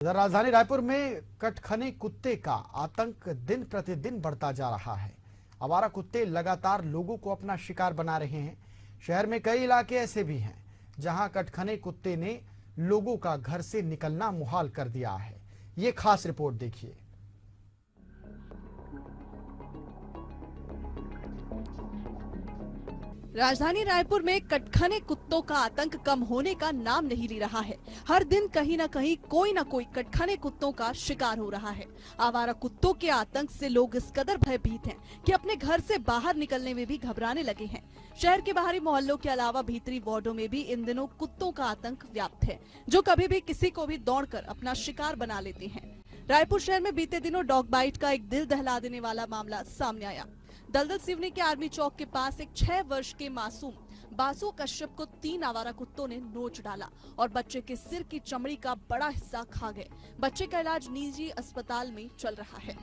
इधर राजधानी रायपुर में कटखने कुत्ते का आतंक दिन प्रतिदिन बढ़ता जा रहा है। आवारा कुत्ते लगातार लोगों को अपना शिकार बना रहे हैं। शहर में कई इलाके ऐसे भी हैं जहां कटखने कुत्ते ने लोगों का घर से निकलना मुहाल कर दिया है। ये खास रिपोर्ट देखिए। राजधानी रायपुर में कटखने कुत्तों का आतंक कम होने का नाम नहीं ले रहा है। हर दिन कहीं न कहीं कोई न कोई कटखने कुत्तों का शिकार हो रहा है। आवारा कुत्तों के आतंक से लोग इस कदर भयभीत हैं कि अपने घर से बाहर निकलने में भी घबराने लगे हैं। शहर के बाहरी मोहल्लों के अलावा भीतरी वार्डों में भी इन दिनों कुत्तों का आतंक व्याप्त है, जो कभी भी किसी को भी दौड़कर अपना शिकार बना लेते हैं। रायपुर शहर में बीते दिनों डॉग बाइट का एक दिल दहला देने वाला मामला सामने आया। दलदल सिवनी के आर्मी चौक के पास एक 6 वर्ष के मासूम बासु कश्यप को 3 आवारा कुत्तों ने नोच डाला और बच्चे के सिर की चमड़ी का बड़ा हिस्सा खा गए। बच्चे का इलाज निजी अस्पताल में चल रहा है।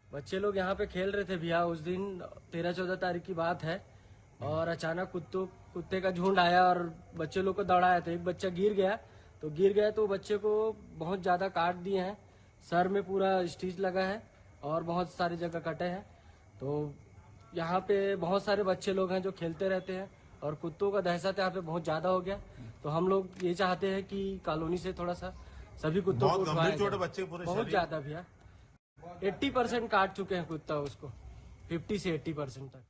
बच्चे लोग यहाँ पे खेल रहे थे भैया। उस दिन 13-14 तारीख की बात है और अचानक कुत्ते का झुंड आया और बच्चे लोग को दौड़ाया। तो एक बच्चा गिर गया तो बच्चे को बहुत ज्यादा काट दिए हैं। सर में पूरा स्टिच लगा है और बहुत सारी जगह कटे हैं। तो यहाँ पे बहुत सारे बच्चे लोग हैं जो खेलते रहते हैं और कुत्तों का दहशत यहाँ पे बहुत ज्यादा हो गया। तो हम लोग ये चाहते हैं कि कॉलोनी से थोड़ा सा सभी कुत्तों को उठवाया जाए। बच्चे पूरे बहुत ज्यादा भैया 80% काट चुके हैं कुत्ता उसको, 50 से 80% तक।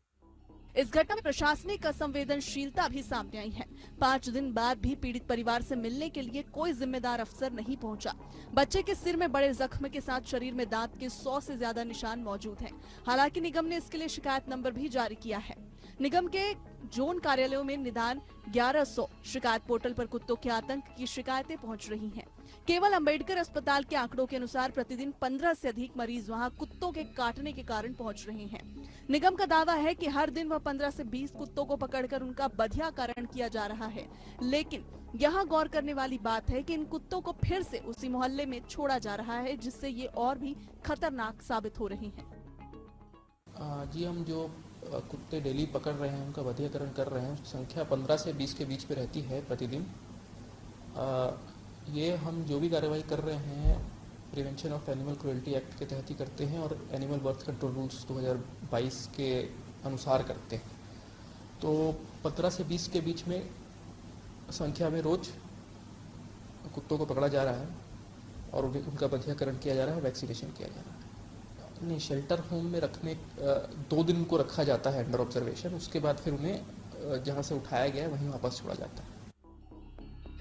इस घटना में प्रशासनिक असंवेदनशीलता भी सामने आई है। 5 दिन बाद भी पीड़ित परिवार से मिलने के लिए कोई जिम्मेदार अफसर नहीं पहुंचा। बच्चे के सिर में बड़े जख्म के साथ शरीर में दांत के 100 से ज्यादा निशान मौजूद हैं। हालांकि निगम ने इसके लिए शिकायत नंबर भी जारी किया है। निगम के जोन कार्यालयों में निदान 1100 शिकायत पोर्टल पर कुत्तों के आतंक की शिकायतें पहुंच रही हैं। केवल अंबेडकर अस्पताल के आंकड़ों के अनुसार प्रतिदिन 15 से अधिक मरीज वहां कुत्तों के काटने के कारण पहुंच रहे हैं। निगम का दावा है कि हर दिन वह 15 से 20 कुत्तों को पकड़कर उनका बधियाकरण किया जा रहा है। लेकिन यहाँ गौर करने वाली बात है कि इन कुत्तों को फिर से उसी मोहल्ले में छोड़ा जा रहा है, जिससे ये और भी खतरनाक साबित हो रही हैं। जी, हम जो कुत्ते डेली पकड़ रहे हैं, उनका बधियाकरण कर रहे हैं, उसकी संख्या 15 से 20 के बीच में रहती है प्रतिदिन। ये हम जो भी कार्रवाई कर रहे हैं prevention of animal cruelty act के तहत ही करते हैं और एनिमल बर्थ कंट्रोल रूल्स 2022 के अनुसार करते हैं। तो 15 से 20 के बीच में संख्या में रोज कुत्तों को पकड़ा जा रहा है और उनका बधियाकरण किया जा रहा है, वैक्सीनेशन किया जा रहा है। नहीं, शेल्टर होम में रखने 2 दिन को रखा जाता है अंडर ऑब्जर्वेशन। उसके बाद फिर उन्हें जहां से उठाया गया है वहीं वापस छोड़ा जाता है।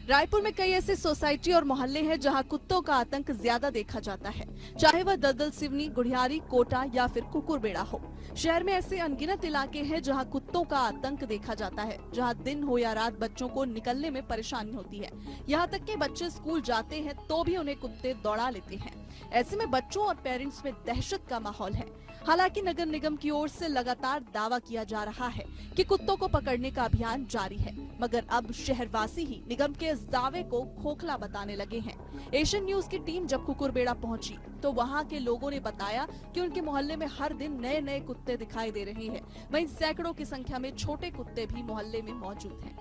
रायपुर में कई ऐसे सोसाइटी और मोहल्ले हैं जहां कुत्तों का आतंक ज्यादा देखा जाता है, चाहे वह दलदल सिवनी, गुढ़ियारी, कोटा या फिर कुकुरबेड़ा हो। शहर में ऐसे अनगिनत इलाके हैं जहां कुत्तों का आतंक देखा जाता है, जहां दिन हो या रात बच्चों को निकलने में परेशानी होती है। यहाँ तक कि बच्चे स्कूल जाते हैं तो भी उन्हें कुत्ते दौड़ा लेते हैं। ऐसे में बच्चों और पेरेंट्स में दहशत का माहौल है। हालांकि नगर निगम की ओर से लगातार दावा किया जा रहा है कि कुत्तों को पकड़ने का अभियान जारी है, मगर अब शहरवासी ही निगम के इस दावे को खोखला बताने लगे हैं। एशियन न्यूज की टीम जब कुकुरबेड़ा पहुंची तो वहां के लोगों ने बताया कि उनके मोहल्ले में हर दिन नए नए कुत्ते दिखाई दे रहे हैं। वहीं सैकड़ों की संख्या में छोटे कुत्ते भी मोहल्ले में मौजूद हैं।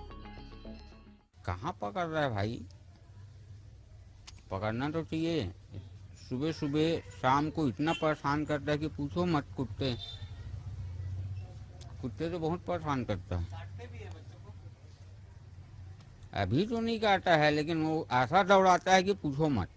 कहाँ पकड़ रहा है भाई? पकड़ना तो चाहिए। सुबह सुबह शाम को इतना परेशान करता है कि पूछो मत। कुत्ते तो बहुत परेशान करता है। अभी तो नहीं काटा है, लेकिन वो ऐसा दौड़ाता है कि पूछो मत।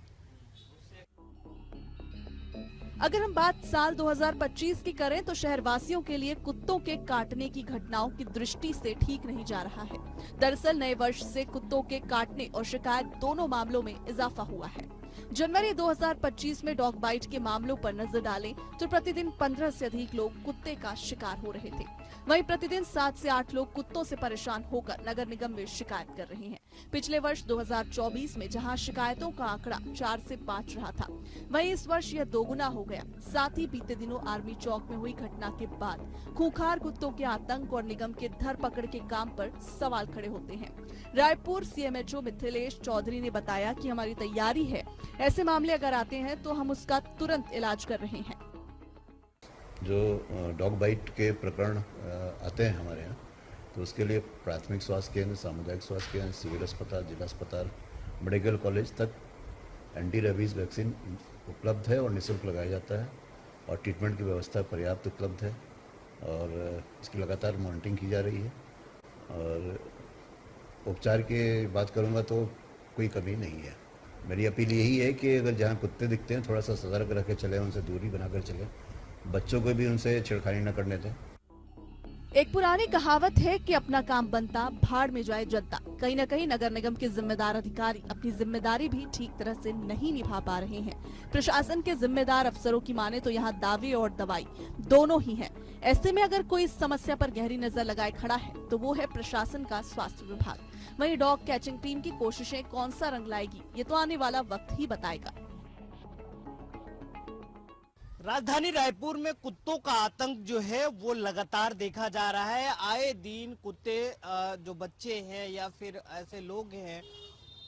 अगर हम बात साल 2025 की करें तो शहरवासियों के लिए कुत्तों के काटने की घटनाओं की दृष्टि से ठीक नहीं जा रहा है। दरअसल नए वर्ष से कुत्तों के काटने और शिकायत दोनों मामलों में इजाफा हुआ है। जनवरी 2025 में डॉग बाइट के मामलों पर नजर डालें तो प्रतिदिन 15 से अधिक लोग कुत्ते का शिकार हो रहे थे। वहीं प्रतिदिन 7 से 8 लोग कुत्तों से परेशान होकर नगर निगम में शिकायत कर रहे हैं। पिछले वर्ष 2024 में जहां शिकायतों का आंकड़ा 4 से 5 रहा था, वहीं इस वर्ष यह दोगुना हो गया। साथ ही बीते दिनों आर्मी चौक में हुई घटना के बाद खूंखार कुत्तों के आतंक और निगम के धरपकड़ के काम पर सवाल खड़े होते हैं। रायपुर सीएमएचओ मिथिलेश चौधरी ने बताया कि हमारी तैयारी है, ऐसे मामले अगर आते हैं तो हम उसका तुरंत इलाज कर रहे हैं। जो डॉग बाइट के प्रकरण आते हैं हमारे यहाँ, तो उसके लिए प्राथमिक स्वास्थ्य केंद्र, सामुदायिक स्वास्थ्य केंद्र, सिविल अस्पताल, जिला अस्पताल, मेडिकल कॉलेज तक एंटी रेबीज़ वैक्सीन उपलब्ध है और निःशुल्क लगाया जाता है और ट्रीटमेंट की व्यवस्था पर्याप्त उपलब्ध है और इसकी लगातार मॉनिटरिंग की जा रही है और उपचार की बात करूंगा तो कोई कमी नहीं है। मेरी अपील यही है कि अगर जहाँ कुत्ते दिखते हैं थोड़ा सा सतर्क रख के चलें, उनसे दूरी बनाकर चलें, बच्चों को भी उनसे छेड़खानी न करने दें। एक पुरानी कहावत है कि अपना काम बनता भाड़ में जाए जनता। कहीं न कहीं नगर निगम के जिम्मेदार अधिकारी अपनी जिम्मेदारी भी ठीक तरह से नहीं निभा पा रहे हैं। प्रशासन के जिम्मेदार अफसरों की माने तो यहाँ दावे और दवाई दोनों ही हैं। ऐसे में अगर कोई इस समस्या पर गहरी नजर लगाए खड़ा है तो वो है प्रशासन का स्वास्थ्य विभाग। वहीं डॉग कैचिंग टीम की कोशिशें कौन सा रंग लाएगी, ये तो आने वाला वक्त ही बताएगा। राजधानी रायपुर में कुत्तों का आतंक जो है वो लगातार देखा जा रहा है। आए दिन कुत्ते जो बच्चे हैं या फिर ऐसे लोग हैं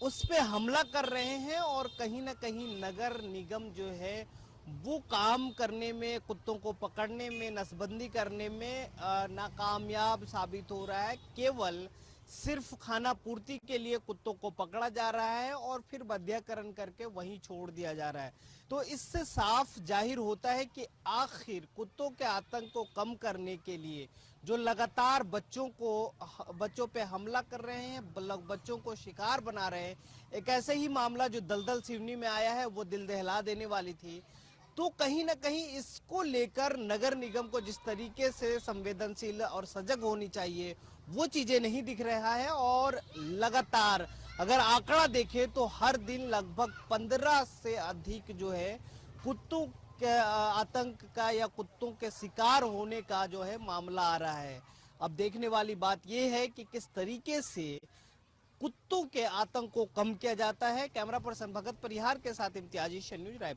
उस पे हमला कर रहे हैं और कहीं ना कहीं नगर निगम जो है वो काम करने में, कुत्तों को पकड़ने में, नसबंदी करने में नाकामयाब साबित हो रहा है। केवल सिर्फ खाना पूर्ति के लिए कुत्तों को पकड़ा जा रहा है और फिर बंध्याकरण करके वहीं छोड़ दिया जा रहा है। तो इससे साफ जाहिर होता है कि आखिर कुत्तों के आतंक को कम करने के लिए जो लगातार बच्चों पे हमला कर रहे हैं, बच्चों को शिकार बना रहे हैं, एक ऐसे ही मामला जो दलदल सिवनी में आया है वो दिल दहला देने वाली थी। तो कहीं ना कहीं इसको लेकर नगर निगम को जिस तरीके से संवेदनशील और सजग होनी चाहिए वो चीजें नहीं दिख रहा है और लगातार अगर आंकड़ा देखें तो हर दिन लगभग 15 से अधिक जो है कुत्तों के आतंक का या कुत्तों के शिकार होने का जो है मामला आ रहा है। अब देखने वाली बात यह है कि किस तरीके से कुत्तों के आतंक को कम किया जाता है। कैमरा पर्सन भगत परिहार के साथ इम्तियाजी, न्यूज रायपुर।